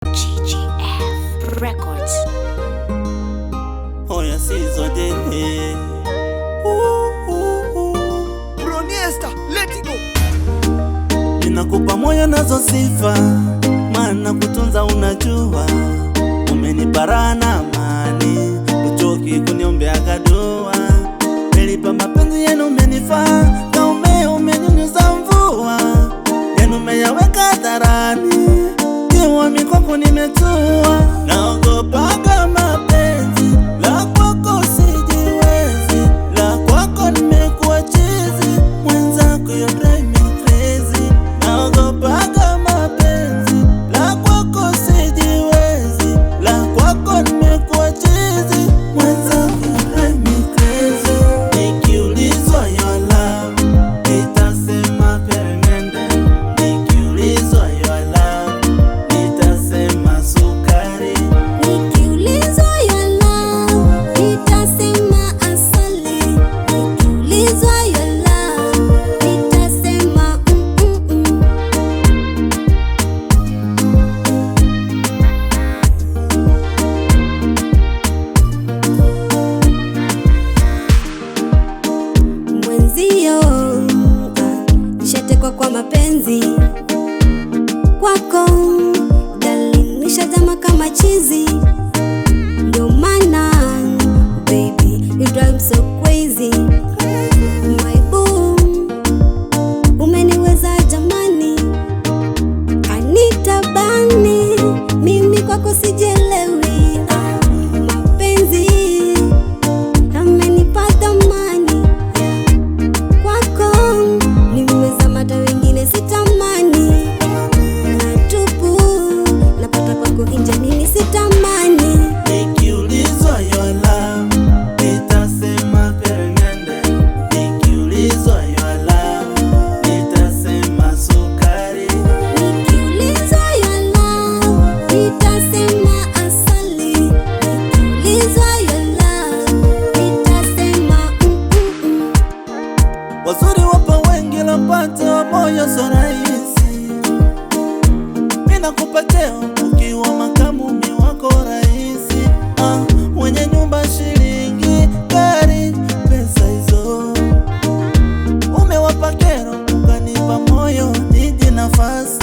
GGF Records. Oya sizo dehe Broniesta, let it go. ninakupa moyo nazo sifa, maana kutunza unajua. Umenipa raha na amani, uchoki kuniombea dua. Nilipa mapenzi yenu umenifaa, kama umenyunyuza mvua. Yenu umeyaweka hadharani, kiwa mikoko nimetua. Naogopaga mapenzi, la kwako sijiwezi. La kwako nimekuwa chizi, mwenzako you drive me crazy. Naogopaga mapenzi, la kwako sijiwezi. La kwako nimekuwa chizi, mwenzako you drive me crazy. Nikiulizwa your love, nitasema peremende. Nikiulizwa your love, nitasema sukari. Nikiulizwa your love, nitasema asali. Nikiulizwa your love, nitasema Mwenzio, nishatekwa kwa mapenzi kwako, darling, nishazama kama chizi. Ndio maana baby you drive me so crazy. My boo, umeniweza jamani, Anita Bani, mimi kwako sijielewi. Mapenzi amenipa thamani, kwako nimezama, hata wengine sitamani. Natupu napata kwako inja, nini sitamani. Nikiulizwa your love, nitasema peremende. Nikiulizwa your love, nitasema sukari. Nikiulizwa your love, nitasema asali. Nikiulizwa your love, nitasema Wazuri wapo wengi, lapata wa moyo so rahisi. Mina kupa cheo ukiwa makamu mi wako rahisi. Mwenye nyumba, shilingi, gari, pesa hizo. Umewapa kero ukanipa moyo, niji nafasi.